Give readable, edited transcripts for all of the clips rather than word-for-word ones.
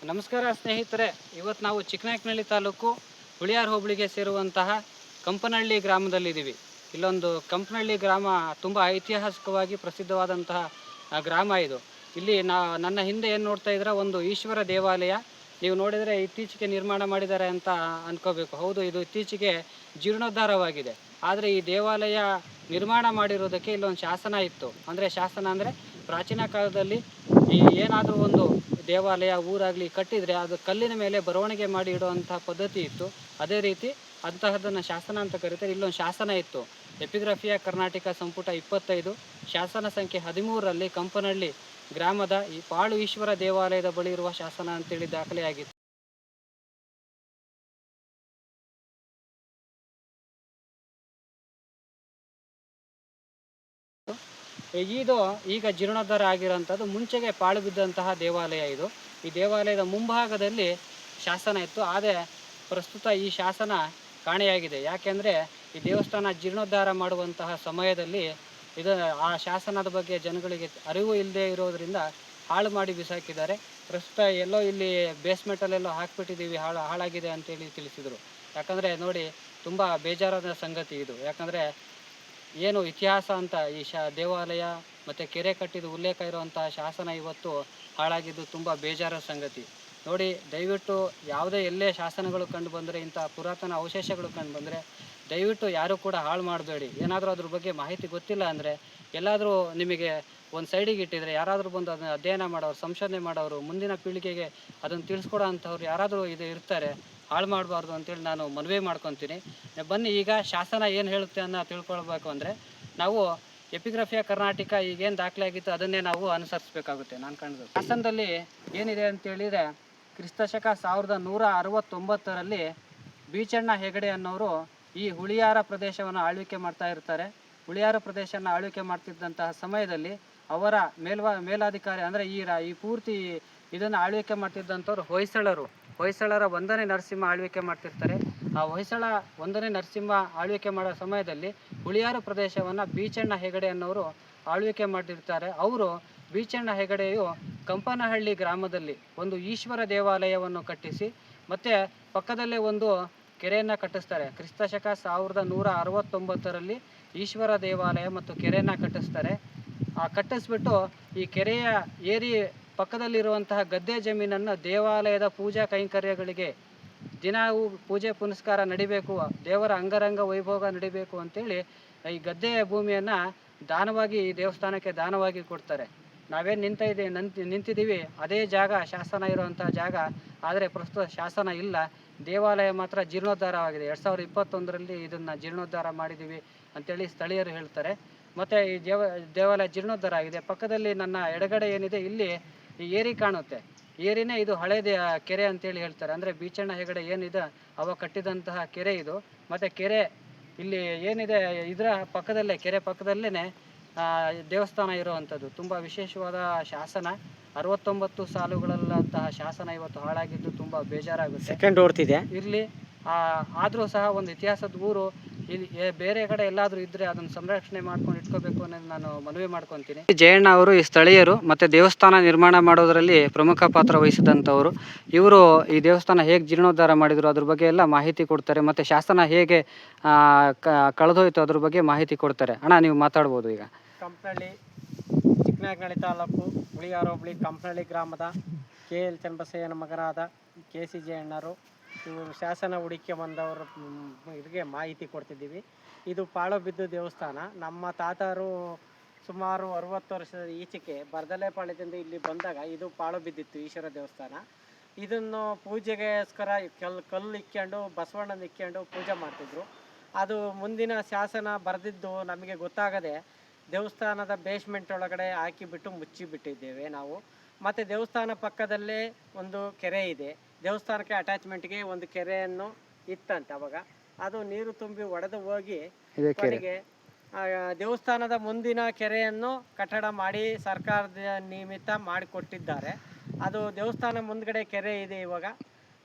ನಮಸ್ಕಾರ ಸ್ನೇಹಿತರೆ, ಇವತ್ತು ನಾವು ಚಿಕ್ಕನಾಯಕನಹಳ್ಳಿ ತಾಲೂಕು ಹುಳಿಯಾರು ಹೋಬಳಿಗೆ ಸೇರುವಂತಹ ಕಂಪನಹಳ್ಳಿ ಗ್ರಾಮದಲ್ಲಿದ್ದೀವಿ. ಇಲ್ಲೊಂದು ಕಂಪನಹಳ್ಳಿ ಗ್ರಾಮ ತುಂಬ ಐತಿಹಾಸಿಕವಾಗಿ ಪ್ರಸಿದ್ಧವಾದಂತಹ ಗ್ರಾಮ ಇದು. ಇಲ್ಲಿ ನನ್ನ ಹಿಂದೆ ಏನು ನೋಡ್ತಾ ಇದ್ರೆ ಒಂದು ಈಶ್ವರ ದೇವಾಲಯ. ನೀವು ನೋಡಿದರೆ ಇತ್ತೀಚೆಗೆ ನಿರ್ಮಾಣ ಮಾಡಿದ್ದಾರೆ ಅಂತ ಅನ್ಕೋಬೇಕು. ಹೌದು, ಇದು ಇತ್ತೀಚೆಗೆ ಜೀರ್ಣೋದ್ಧಾರವಾಗಿದೆ. ಆದರೆ ಈ ದೇವಾಲಯ ನಿರ್ಮಾಣ ಮಾಡಿರೋದಕ್ಕೆ ಇಲ್ಲೊಂದು ಶಾಸನ ಇತ್ತು. ಅಂದರೆ ಶಾಸನ ಅಂದರೆ ಪ್ರಾಚೀನ ಕಾಲದಲ್ಲಿ ಈ ಏನಾದರೂ ಒಂದು ದೇವಾಲಯ ಊರಾಗಲಿ ಕಟ್ಟಿದರೆ ಅದು ಕಲ್ಲಿನ ಮೇಲೆ ಬರವಣಿಗೆ ಮಾಡಿ ಇಡುವಂಥ ಪದ್ಧತಿ ಇತ್ತು. ಅದೇ ರೀತಿ ಅಂತಹದನ್ನು ಶಾಸನ ಅಂತ ಕರೀತಾರೆ. ಇಲ್ಲೊಂದು ಶಾಸನ ಇತ್ತು. ಎಪಿಗ್ರಫಿಯ ಕರ್ನಾಟಕ ಸಂಪುಟ 25 ಶಾಸನ ಸಂಖ್ಯೆ 13ರಲ್ಲಿ ಕಂಪನಹಳ್ಳಿ ಗ್ರಾಮದ ಈ ಪಾಳು ಈಶ್ವರ ದೇವಾಲಯದ ಬಳಿ ಇರುವ ಶಾಸನ ಅಂತೇಳಿ ದಾಖಲೆಯಾಗಿತ್ತು. ಇದು ಈಗ ಜೀರ್ಣೋದ್ಧಾರ ಆಗಿರೋಂಥದ್ದು. ಮುಂಚೆಗೆ ಪಾಳು ಬಿದ್ದಂತಹ ದೇವಾಲಯ ಇದು. ಈ ದೇವಾಲಯದ ಮುಂಭಾಗದಲ್ಲಿ ಶಾಸನ ಇತ್ತು. ಆದರೆ ಪ್ರಸ್ತುತ ಈ ಶಾಸನ ಕಾಣೆಯಾಗಿದೆ. ಯಾಕೆಂದರೆ ಈ ದೇವಸ್ಥಾನ ಜೀರ್ಣೋದ್ಧಾರ ಮಾಡುವಂತಹ ಸಮಯದಲ್ಲಿ ಆ ಶಾಸನದ ಬಗ್ಗೆ ಜನಗಳಿಗೆ ಅರಿವು ಇಲ್ಲದೆ ಇರೋದರಿಂದ ಹಾಳು ಮಾಡಿ ಬಿಸಾಕಿದ್ದಾರೆ. ಪ್ರಸ್ತುತ ಎಲ್ಲೋ ಇಲ್ಲಿ ಬೇಸ್ಮೆಂಟಲ್ಲೆಲ್ಲೋ ಹಾಕಿಬಿಟ್ಟಿದ್ದೀವಿ, ಹಾಳಾಗಿದೆ ಅಂತೇಳಿ ತಿಳಿಸಿದರು. ಯಾಕಂದರೆ ನೋಡಿ, ತುಂಬ ಬೇಜಾರಾದ ಸಂಗತಿ ಇದು. ಯಾಕಂದರೆ ಏನು ಇತಿಹಾಸ ಅಂತ ಈ ದೇವಾಲಯ ಮತ್ತು ಕೆರೆ ಕಟ್ಟಿದ ಉಲ್ಲೇಖ ಇರುವಂತಹ ಶಾಸನ ಇವತ್ತು ಹಾಳಾಗಿದ್ದು ತುಂಬ ಬೇಜಾರ ಸಂಗತಿ. ನೋಡಿ, ದಯವಿಟ್ಟು ಯಾವುದೇ ಎಲ್ಲೇ ಶಾಸನಗಳು ಕಂಡು ಬಂದರೆ, ಇಂಥ ಪುರಾತನ ಅವಶೇಷಗಳು ಕಂಡು ಬಂದರೆ ದಯವಿಟ್ಟು ಯಾರೂ ಕೂಡ ಹಾಳು ಮಾಡಬೇಡಿ. ಏನಾದರೂ ಅದ್ರ ಬಗ್ಗೆ ಮಾಹಿತಿ ಗೊತ್ತಿಲ್ಲ ಅಂದರೆ ಎಲ್ಲಾದರೂ ನಿಮಗೆ ಒಂದು ಸೈಡಿಗೆ ಇಟ್ಟಿದ್ರೆ ಯಾರಾದರೂ ಬಂದು ಅದನ್ನು ಅಧ್ಯಯನ ಮಾಡೋರು, ಸಂಶೋಧನೆ ಮಾಡೋರು, ಮುಂದಿನ ಪೀಳಿಗೆಗೆ ಅದನ್ನು ತಿಳಿಸ್ಕೊಡೋ ಅಂಥವ್ರು ಯಾರಾದರೂ ಇರ್ತಾರೆ. ಹಾಳು ಮಾಡಬಾರ್ದು ಅಂತೇಳಿ ನಾನು ಮನವಿ ಮಾಡ್ಕೊತೀನಿ. ಬನ್ನಿ, ಈಗ ಶಾಸನ ಏನು ಹೇಳುತ್ತೆ ಅನ್ನೋ ತಿಳ್ಕೊಳ್ಬೇಕು ಅಂದರೆ ನಾವು ಎಪಿಗ್ರಫಿಯ ಕರ್ನಾಟಕ ಈಗೇನು ದಾಖಲೆ ಆಗಿತ್ತು ಅದನ್ನೇ ನಾವು ಅನುಸರಿಸಬೇಕಾಗುತ್ತೆ. ನಾನು ಕಂಡು ಶಾಸನದಲ್ಲಿ ಏನಿದೆ ಅಂತೇಳಿದರೆ, ಕ್ರಿಸ್ತಶಕ 1169ರಲ್ಲಿ ಬೀಚಣ್ಣ ಹೆಗಡೆ ಅನ್ನೋರು ಈ ಹುಳಿಯಾರ ಪ್ರದೇಶವನ್ನು ಆಳ್ವಿಕೆ ಮಾಡ್ತಾ ಇರ್ತಾರೆ. ಹುಳಿಯಾರ ಪ್ರದೇಶನ ಆಳ್ವಿಕೆ ಮಾಡ್ತಿದ್ದಂತಹ ಸಮಯದಲ್ಲಿ ಅವರ ಮೇಲಾಧಿಕಾರಿ ಅಂದರೆ ಈ ಪೂರ್ತಿ ಇದನ್ನು ಆಳ್ವಿಕೆ ಮಾಡ್ತಿದ್ದಂಥವ್ರು ಹೊಯ್ಸಳರ 1ನೇ ನರಸಿಂಹ ಆಳ್ವಿಕೆ ಮಾಡ್ತಿರ್ತಾರೆ. ಆ ಹೊಯ್ಸಳ 1ನೇ ನರಸಿಂಹ ಆಳ್ವಿಕೆ ಮಾಡೋ ಸಮಯದಲ್ಲಿ ಹುಳಿಯಾರು ಪ್ರದೇಶವನ್ನು ಬೀಚಣ್ಣ ಹೆಗಡೆ ಅನ್ನೋರು ಆಳ್ವಿಕೆ ಮಾಡಿರ್ತಾರೆ. ಅವರು ಬೀಚಣ್ಣ ಹೆಗಡೆಯು ಕಂಪನಹಳ್ಳಿ ಗ್ರಾಮದಲ್ಲಿ ಒಂದು ಈಶ್ವರ ದೇವಾಲಯವನ್ನು ಕಟ್ಟಿಸಿ ಮತ್ತು ಪಕ್ಕದಲ್ಲೇ ಒಂದು ಕೆರೆಯನ್ನು ಕಟ್ಟಿಸ್ತಾರೆ. ಕ್ರಿಸ್ತಶಕ 1169ರಲ್ಲಿ ಈಶ್ವರ ದೇವಾಲಯ ಮತ್ತು ಕೆರೆಯನ್ನು ಕಟ್ಟಿಸ್ತಾರೆ. ಕಟ್ಟಿಸ್ಬಿಟ್ಟು ಈ ಕೆರೆಯ ಏರಿ ಪಕ್ಕದಲ್ಲಿರುವಂತಹ ಗದ್ದೆ ಜಮೀನನ್ನು ದೇವಾಲಯದ ಪೂಜಾ ಕೈಂಕರ್ಯಗಳಿಗೆ ದಿನವೂ ಪೂಜೆ ಪುನಸ್ಕಾರ ನಡಿಬೇಕು, ದೇವರ ಅಂಗರಂಗ ವೈಭೋಗ ನಡಿಬೇಕು ಅಂತೇಳಿ ಈ ಗದ್ದೆ ಭೂಮಿಯನ್ನು ದಾನವಾಗಿ ಈ ದೇವಸ್ಥಾನಕ್ಕೆ ದಾನವಾಗಿ ಕೊಡ್ತಾರೆ. ನಾವೇನು ನಿಂತಿದ್ದೀವಿ ಅದೇ ಜಾಗ ಶಾಸನ ಇರುವಂಥ ಜಾಗ. ಆದರೆ ಪ್ರಸ್ತುತ ಶಾಸನ ಇಲ್ಲ. ದೇವಾಲಯ ಮಾತ್ರ ಜೀರ್ಣೋದ್ಧಾರವಾಗಿದೆ. 2021ರಲ್ಲಿ ಇದನ್ನು ಜೀರ್ಣೋದ್ಧಾರ ಮಾಡಿದ್ದೀವಿ ಅಂತೇಳಿ ಸ್ಥಳೀಯರು ಹೇಳ್ತಾರೆ. ಮತ್ತು ಈ ದೇವಾಲಯ ಜೀರ್ಣೋದ್ಧಾರ ಆಗಿದೆ. ಪಕ್ಕದಲ್ಲಿ ನನ್ನ ಎಡಗಡೆ ಏನಿದೆ ಇಲ್ಲಿ ಈ ಏರಿ ಕಾಣುತ್ತೆ. ಏರಿನೇ ಇದು ಹಳೆ ಕೆರೆ ಅಂತೇಳಿ ಹೇಳ್ತಾರೆ. ಅಂದರೆ ಬೀಚಣ್ಣ ಹೆಗಡೆ ಏನಿದೆ ಅವ ಕಟ್ಟಿದಂತಹ ಕೆರೆ ಇದು. ಮತ್ತು ಕೆರೆ ಇಲ್ಲಿ ಏನಿದೆ ಇದರ ಪಕ್ಕದಲ್ಲೇ, ಕೆರೆ ಪಕ್ಕದಲ್ಲೇ ದೇವಸ್ಥಾನ ಇರುವಂಥದ್ದು. ತುಂಬ ವಿಶೇಷವಾದ ಶಾಸನ. 69 ಸಾಲುಗಳಲ್ಲಂತಹ ಶಾಸನ ಇವತ್ತು ಹಾಳಾಗಿದ್ದು ತುಂಬ ಬೇಜಾರಾಗುತ್ತೆ. ಸೆಕೆಂಡ್ ಓಡ್ತಿದೆ ಇರಲಿ, ಆದರೂ ಸಹ ಒಂದು ಇತಿಹಾಸದ ಊರು. ಇಲ್ಲಿ ಬೇರೆ ಕಡೆ ಎಲ್ಲಾದರೂ ಇದ್ದರೆ ಅದನ್ನು ಸಂರಕ್ಷಣೆ ಮಾಡ್ಕೊಂಡು ಇಟ್ಕೋಬೇಕು ಅನ್ನೋದು ನಾನು ಮನವಿ ಮಾಡ್ಕೊತೀನಿ. ಜಯಣ್ಣ ಅವರು ಈ ಸ್ಥಳೀಯರು ಮತ್ತು ದೇವಸ್ಥಾನ ನಿರ್ಮಾಣ ಮಾಡೋದರಲ್ಲಿ ಪ್ರಮುಖ ಪಾತ್ರ ವಹಿಸಿದಂಥವರು. ಇವರು ಈ ದೇವಸ್ಥಾನ ಹೇಗೆ ಜೀರ್ಣೋದ್ಧಾರ ಮಾಡಿದರು ಅದ್ರ ಬಗ್ಗೆ ಎಲ್ಲ ಮಾಹಿತಿ ಕೊಡ್ತಾರೆ. ಮತ್ತು ಶಾಸನ ಹೇಗೆ ಕಳೆದೋಯ್ತು ಅದ್ರ ಬಗ್ಗೆ ಮಾಹಿತಿ ಕೊಡ್ತಾರೆ. ಅಣ್ಣ, ನೀವು ಮಾತಾಡ್ಬೋದು ಈಗ. ಕಂಪನಹಳ್ಳಿ, ಚಿಕ್ಕನಾಯಕನಹಳ್ಳಿ ತಾಲೂಕು, ಹುಳಿಯಾರು ಹೋಬಳಿ, ಕಂಪನಹಳ್ಳಿ ಗ್ರಾಮದ KL ಚನ್ನಬಸಯ್ಯನ ಮಗನಾದ KC ಜಯಣ್ಣರು ಇವರು ಶಾಸನ ಹುಡುಕಿ ಬಂದವರು ಇದಕ್ಕೆ ಮಾಹಿತಿ ಕೊಡ್ತಿದ್ದೀವಿ. ಇದು ಪಾಳು ಬಿದ್ದು ದೇವಸ್ಥಾನ. ನಮ್ಮ ತಾತರು ಸುಮಾರು 60 ವರ್ಷದ ಈಚೆಗೆ ಬರದಲೆಪಾಳ್ಯದಿಂದ ಇಲ್ಲಿ ಬಂದಾಗ ಇದು ಪಾಳು ಬಿದ್ದಿತ್ತು ಈಶ್ವರ ದೇವಸ್ಥಾನ. ಇದನ್ನು ಪೂಜೆಗೋಸ್ಕರ ಕಲ್ಲು ಇಕ್ಕೊಂಡು ಬಸವಣ್ಣನ ಇಕ್ಕೊಂಡು ಪೂಜೆ ಮಾಡ್ತಿದ್ರು. ಅದು ಮುಂದಿನ ಶಾಸನ ಬರೆದಿದ್ದು ನಮಗೆ ಗೊತ್ತಾಗದೆ ದೇವಸ್ಥಾನದ ಬೇಸ್ಮೆಂಟ್ ಒಳಗಡೆ ಹಾಕಿಬಿಟ್ಟು ಮುಚ್ಚಿಬಿಟ್ಟಿದ್ದೇವೆ ನಾವು. ಮತ್ತು ದೇವಸ್ಥಾನ ಪಕ್ಕದಲ್ಲೇ ಒಂದು ಕೆರೆ ಇದೆ. ದೇವಸ್ಥಾನಕ್ಕೆ ಅಟ್ಯಾಚ್ಮೆಂಟ್ಗೆ ಒಂದು ಕೆರೆಯನ್ನು ಇತ್ತಂತೆ ಅವಾಗ. ಅದು ನೀರು ತುಂಬಿ ಒಡೆದು ಹೋಗಿ ಕೊನೆಗೆ ದೇವಸ್ಥಾನದ ಮುಂದಿನ ಕೆರೆಯನ್ನು ಕಟ್ಟಡ ಮಾಡಿ ಸರ್ಕಾರದ ನಿಮಿತ್ತ ಮಾಡಿಕೊಟ್ಟಿದ್ದಾರೆ. ಅದು ದೇವಸ್ಥಾನ ಮುಂದ್ಗಡೆ ಕೆರೆ ಇದೆ ಇವಾಗ.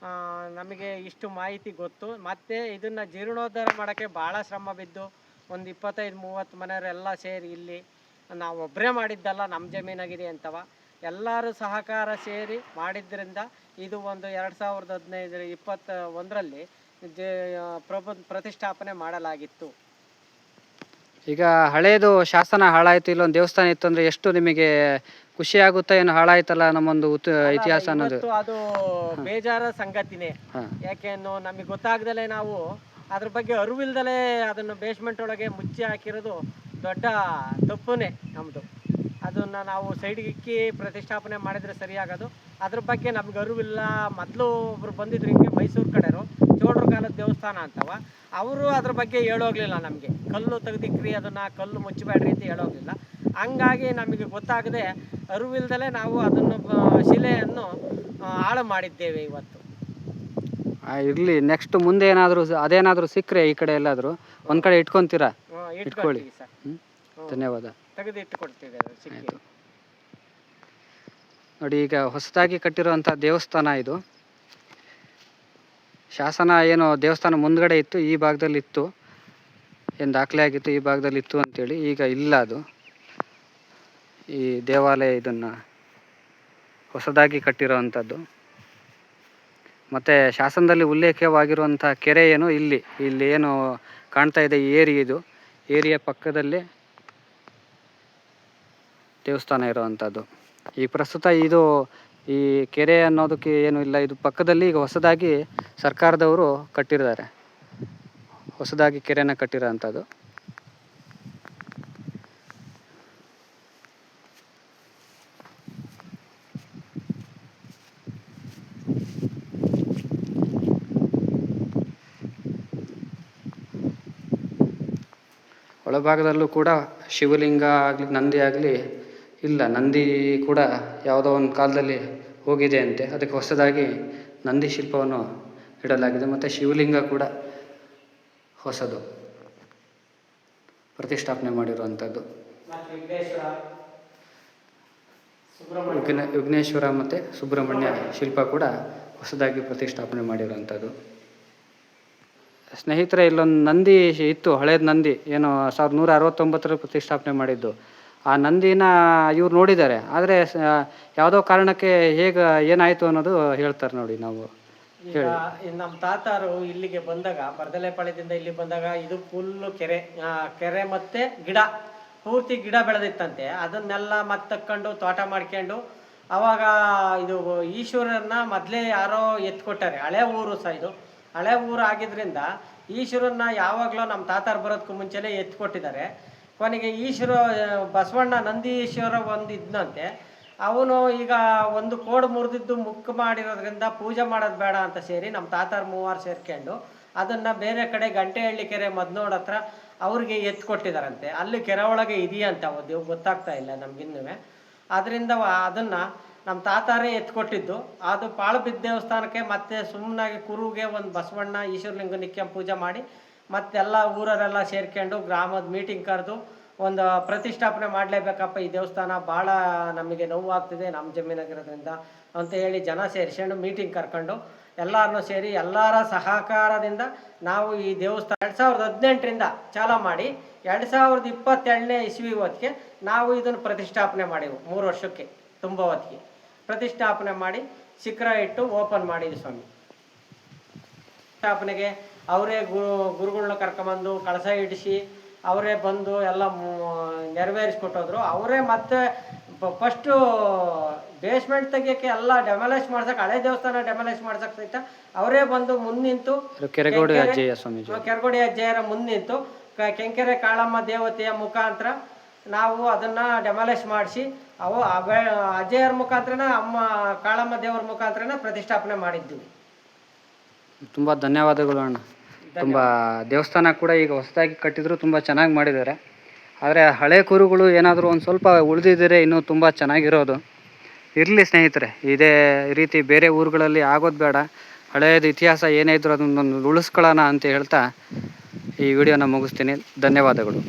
ನಮಗೆ ಇಷ್ಟು ಮಾಹಿತಿ ಗೊತ್ತು. ಮತ್ತು ಇದನ್ನು ಜೀರ್ಣೋದ್ಧಾರ ಮಾಡೋಕ್ಕೆ ಭಾಳ ಶ್ರಮ ಬಿದ್ದು ಒಂದು 25-30 ಮನೆಯವರೆಲ್ಲ ಸೇರಿ ಇಲ್ಲಿ ನಾವು ಒಬ್ಬರೇ ಮಾಡಿದ್ದಲ್ಲ, ನಮ್ಮ ಜಮೀನಾಗಿದೆ ಅಂತವ ಎಲ್ಲರೂ ಸಹಕಾರ ಸೇರಿ ಮಾಡಿದ್ದರಿಂದ ಇದು ಒಂದು 2021ರಲ್ಲಿ ಪ್ರತಿಷ್ಠಾಪನೆ ಮಾಡಲಾಗಿತ್ತು. ಈಗ ಹಳೇದು ಶಾಸನ ಹಾಳಾಯ್ತು, ಇಲ್ಲೊಂದು ದೇವಸ್ಥಾನ ಇತ್ತು ಅಂದರೆ ಎಷ್ಟು ನಿಮಗೆ ಖುಷಿ ಆಗುತ್ತಾ? ಏನು ಹಾಳಾಯ್ತಲ್ಲ ನಮ್ಮೊಂದು ಇತಿಹಾಸ ಅನ್ನೋದು? ಅದು ಬೇಜಾರ ಸಂಗತಿನೇ. ಯಾಕೆನ್ನು ನಮಗೆ ಗೊತ್ತಾಗ್ದಲೇ ನಾವು ಅದ್ರ ಬಗ್ಗೆ ಅರಿವಿಲ್ದಲೇ ಅದನ್ನು ಬೇಸ್ಮೆಂಟ್ ಒಳಗೆ ಮುಚ್ಚಿ ಹಾಕಿರೋದು ದೊಡ್ಡ ತಪ್ಪುನೇ ನಮ್ಮದು. ಅದನ್ನು ನಾವು ಸೈಡ್ಗೆ ಇಕ್ಕಿ ಪ್ರತಿಷ್ಠಾಪನೆ ಮಾಡಿದರೆ ಸರಿಯಾಗೋದು. ಅದ್ರ ಬಗ್ಗೆ ನಮ್ಗೆ ಅರಿವಿಲ್ಲ. ಮೊದಲು ಒಬ್ರು ಬಂದಿದ್ರು ಹಿಂಗೆ ಮೈಸೂರು ಕಡೆಯವರು, ಚೋಳರ ಕಾಲದ ದೇವಸ್ಥಾನ ಅಂತವ, ಅವರು ಅದ್ರ ಬಗ್ಗೆ ಹೇಳೋಗ್ಲಿಲ್ಲ ನಮಗೆ. ಕಲ್ಲು ತೆಗ್ದಿಕ್ರಿ, ಅದನ್ನು ಕಲ್ಲು ಮುಚ್ಚಬೇಡ್ರಿ ಅಂತ ಹೇಳೋಗ್ಲಿಲ್ಲ. ಹಂಗಾಗಿ ನಮಗೆ ಗೊತ್ತಾಗದೆ ಅರಿವಿಲ್ದಲೇ ನಾವು ಅದನ್ನು ಶಿಲೆಯನ್ನು ಹಾಳು ಮಾಡಿದ್ದೇವೆ ಇವತ್ತು. ಇರಲಿ, ನೆಕ್ಸ್ಟ್ ಮುಂದೆ ಏನಾದರೂ ಅದೇನಾದರೂ ಸಿಕ್ಕರೆ ಈ ಕಡೆ ಎಲ್ಲಾದರೂ ಒಂದು ಕಡೆ ಇಟ್ಕೊತೀರಾ? ಇಟ್ಕೊಳ್ಳಿ ಸರ್. ಧನ್ಯವಾದ. ತೆಗೆದಿಟ್ಟುಕೊಡ್ತೀವಿ ಆಯಿತು. ನೋಡಿ, ಈಗ ಹೊಸದಾಗಿ ಕಟ್ಟಿರುವಂಥ ದೇವಸ್ಥಾನ ಇದು. ಶಾಸನ ಏನು ದೇವಸ್ಥಾನ ಮುಂದ್ಗಡೆ ಇತ್ತು, ಈ ಭಾಗದಲ್ಲಿ ಇತ್ತು, ಏನು ದಾಖಲೆ ಆಗಿತ್ತು ಈ ಭಾಗದಲ್ಲಿ ಇತ್ತು ಅಂತೇಳಿ. ಈಗ ಇಲ್ಲ ಅದು. ಈ ದೇವಾಲಯ ಇದನ್ನು ಹೊಸದಾಗಿ ಕಟ್ಟಿರೋವಂಥದ್ದು. ಮತ್ತು ಶಾಸನದಲ್ಲಿ ಉಲ್ಲೇಖವಾಗಿರುವಂಥ ಕೆರೆ ಏನು ಇಲ್ಲಿ ಏನು ಕಾಣ್ತಾ ಇದೆ, ಈ ಏರಿಯ ಪಕ್ಕದಲ್ಲಿ ದೇವಸ್ಥಾನ ಇರುವಂಥದ್ದು. ಈ ಪ್ರಸ್ತುತ ಈ ಕೆರೆ ಅನ್ನೋದಕ್ಕೆ ಏನು ಇಲ್ಲ, ಇದು ಪಕ್ಕದಲ್ಲಿ ಈಗ ಹೊಸದಾಗಿ ಸರ್ಕಾರದವರು ಕಟ್ಟಿದ್ದಾರೆ, ಹೊಸದಾಗಿ ಕೆರೆನ ಕಟ್ಟಿರೋವಂಥದ್ದು. ಒಳಭಾಗದಲ್ಲೂ ಕೂಡ ಶಿವಲಿಂಗ ಆಗಲಿ ನಂದಿ ಆಗಲಿ ಇಲ್ಲ. ನಂದಿ ಕೂಡ ಯಾವುದೋ ಒಂದು ಕಾಲದಲ್ಲಿ ಹೋಗಿದೆ ಅಂತೆ, ಅದಕ್ಕೆ ಹೊಸದಾಗಿ ನಂದಿ ಶಿಲ್ಪವನ್ನು ಇಡಲಾಗಿದೆ. ಮತ್ತು ಶಿವಲಿಂಗ ಕೂಡ ಹೊಸದು ಪ್ರತಿಷ್ಠಾಪನೆ ಮಾಡಿರುವಂಥದ್ದು. ವಿಘ್ನೇಶ್ವರ ಮತ್ತು ಸುಬ್ರಹ್ಮಣ್ಯ ಶಿಲ್ಪ ಕೂಡ ಹೊಸದಾಗಿ ಪ್ರತಿಷ್ಠಾಪನೆ ಮಾಡಿರುವಂಥದ್ದು. ಸ್ನೇಹಿತರೆ, ಇಲ್ಲೊಂದು ನಂದಿ ಇತ್ತು, ಹಳೇದು ನಂದಿ, ಏನು 1169ರಲ್ಲಿ ಪ್ರತಿಷ್ಠಾಪನೆ ಮಾಡಿದ್ದು. ಆ ನಂದಿನ ಇವ್ರು ನೋಡಿದ್ದಾರೆ, ಆದರೆ ಯಾವುದೋ ಕಾರಣಕ್ಕೆ ಏನಾಯಿತು ಅನ್ನೋದು ಹೇಳ್ತಾರೆ ನೋಡಿ. ನಾವು ನಮ್ಮ ತಾತಾರು ಇಲ್ಲಿಗೆ ಬಂದಾಗ, ಬರದಲೆಪಾಳ್ಯದಿಂದ ಇಲ್ಲಿ ಬಂದಾಗ, ಇದು ಫುಲ್ಲು ಕೆರೆ ಮತ್ತೆ ಗಿಡ, ಪೂರ್ತಿ ಗಿಡ ಬೆಳೆದಿತ್ತಂತೆ. ಅದನ್ನೆಲ್ಲ ಮತ್ತೆ ತಕ್ಕೊಂಡು ತೋಟ ಮಾಡ್ಕೊಂಡು, ಅವಾಗ ಇದು ಈಶ್ವರನ್ನ ಮೊದಲೇ ಯಾರೋ ಎತ್ಕೊಟ್ಟಾರೆ. ಹಳೆ ಊರು ಸಹ ಇದು ಹಳೆ ಊರು ಆಗಿದ್ರಿಂದ ಈಶ್ವರನ್ನ ಯಾವಾಗಲೂ ನಮ್ಮ ತಾತಾರು ಬರೋದಕ್ಕೂ ಮುಂಚೆನೇ ಎತ್ಕೊಟ್ಟಿದ್ದಾರೆ. ಕೊನೆಗೆ ಬಸವಣ್ಣ ನಂದಿ ಈಶ್ವರ ಒಂದು ಇದ್ನಂತೆ. ಅವನು ಈಗ ಒಂದು ಕೋಡು ಮುರಿದಿದ್ದು ಮುಕ್ಕು ಮಾಡಿರೋದ್ರಿಂದ ಪೂಜೆ ಮಾಡೋದು ಬೇಡ ಅಂತ ಸೇರಿ ನಮ್ಮ ತಾತಾರು 3 ಸೇರ್ಕೊಂಡು ಅದನ್ನು ಬೇರೆ ಕಡೆ ಗಂಟೆಹಳ್ಳಿ ಕೆರೆ ಮದ್ನೋಡ್ ಹತ್ರ ಅವ್ರಿಗೆ ಎತ್ಕೊಟ್ಟಿದ್ದಾರಂತೆ. ಅಲ್ಲಿ ಕೆರೆ ಒಳಗೆ ಇದೆಯಂತೆ, ಅದು ಗೊತ್ತಾಗ್ತಾ ಇಲ್ಲ ನಮಗಿನ್ನೂ. ಅದರಿಂದ ಅದನ್ನು ನಮ್ಮ ತಾತಾರೇ ಎತ್ಕೊಟ್ಟಿದ್ದು. ಅದು ಪಾಳುಬಿದ್ದ ದೇವಸ್ಥಾನಕ್ಕೆ ಮತ್ತೆ ಸುಮ್ಮನಾಗಿ ಕುರುಗೆ ಒಂದು ಬಸವಣ್ಣ ಈಶ್ವರಲಿಂಗ ನಿತ್ಯ ಪೂಜೆ ಮಾಡಿ ಮತ್ತೆಲ್ಲ ಊರರೆಲ್ಲ ಸೇರ್ಕೊಂಡು ಗ್ರಾಮದ ಮೀಟಿಂಗ್ ಕರೆದು ಒಂದು ಪ್ರತಿಷ್ಠಾಪನೆ ಮಾಡಲೇಬೇಕಪ್ಪ, ಈ ದೇವಸ್ಥಾನ ಭಾಳ ನಮಗೆ ನೋವಾಗ್ತಿದೆ ನಮ್ಮ ಜಮೀನಾಗಿರೋದ್ರಿಂದ ಅಂತ ಹೇಳಿ ಜನ ಸೇರಿಸ್ಕೊಂಡು ಮೀಟಿಂಗ್ ಕರ್ಕೊಂಡು ಎಲ್ಲರನ್ನೂ ಸೇರಿ ಎಲ್ಲರ ಸಹಕಾರದಿಂದ ನಾವು ಈ ದೇವಸ್ಥಾನ 2018ರಿಂದ ಚಾಲೂ ಮಾಡಿ 2022ನೇ ಇಸ್ವಿ ಹೊತ್ತಿಗೆ ನಾವು ಇದನ್ನು ಪ್ರತಿಷ್ಠಾಪನೆ ಮಾಡಿವು. 3 ವರ್ಷಕ್ಕೆ ತುಂಬ ಹೊತ್ತಿಗೆ ಪ್ರತಿಷ್ಠಾಪನೆ ಮಾಡಿ ಶಿಖರ ಇಟ್ಟು ಓಪನ್ ಮಾಡಿದ್ವಿ ಸ್ವಾಮಿ. ಪ್ರತಿಷ್ಠಾಪನೆಗೆ ಅವರೇ ಗುರುಗಳನ್ನ ಕರ್ಕೊಂಬಂದು ಕಳಸ ಇಡಿಸಿ ಅವರೇ ಬಂದು ಎಲ್ಲ ನೆರವೇರಿಸ್ಕೊಟ್ಟೋದ್ರು. ಅವರೇ ಮತ್ತೆ ಫಸ್ಟು ಬೇಸ್ಮೆಂಟ್ ತೆಗಿಯೋಕ್ಕೆ ಎಲ್ಲ ಡೆಮಾಲಿಷ್ ಮಾಡ್ಸಕ್ಕೆ, ಹಳೆ ದೇವಸ್ಥಾನ ಡೆಮಾಲಿಷ್ ಮಾಡ್ಸಕ್ಕೆ ಸಹಿತ ಅವರೇ ಬಂದು ಮುಂದಿಂತು. ಕೆರಗೋಡಿ ಅಜ್ಜಯ್ಯರ ಮುಂದಿಂತು ಕೆಂಕೆರೆ ಕಾಳಮ್ಮ ದೇವತೆಯ ಮುಖಾಂತರ ನಾವು ಅದನ್ನು ಡೆಮಾಲಿಷ್ ಮಾಡಿಸಿ ಅಜ್ಜಯ್ಯರ ಮುಖಾಂತರನ ಅಮ್ಮ ಕಾಳಮ್ಮ ದೇವರ ಮುಖಾಂತರನ ಪ್ರತಿಷ್ಠಾಪನೆ ಮಾಡಿದ್ದೀವಿ. ತುಂಬ ಧನ್ಯವಾದಗಳು ಅಣ್ಣ. ತುಂಬ ದೇವಸ್ಥಾನ ಕೂಡ ಈಗ ಹೊಸದಾಗಿ ಕಟ್ಟಿದ್ರು, ತುಂಬ ಚೆನ್ನಾಗಿ ಮಾಡಿದ್ದಾರೆ. ಆದರೆ ಹಳೆ ಕುರುಗಳು ಏನಾದರೂ ಒಂದು ಸ್ವಲ್ಪ ಉಳಿದಿದ್ದರೆ ಇನ್ನೂ ತುಂಬ ಚೆನ್ನಾಗಿರೋದು. ಇರಲಿ ಸ್ನೇಹಿತರೆ, ಇದೇ ರೀತಿ ಬೇರೆ ಊರುಗಳಲ್ಲಿ ಆಗೋದು ಬೇಡ. ಹಳೆಯದು ಇತಿಹಾಸ ಏನೇ ಇದ್ದರೂ ಅದನ್ನೊಂದು ಉಳಿಸ್ಕೊಳ್ಳೋಣ ಅಂತ ಹೇಳ್ತಾ ಈ ವಿಡಿಯೋನ ಮುಗಿಸ್ತೀನಿ. ಧನ್ಯವಾದಗಳು.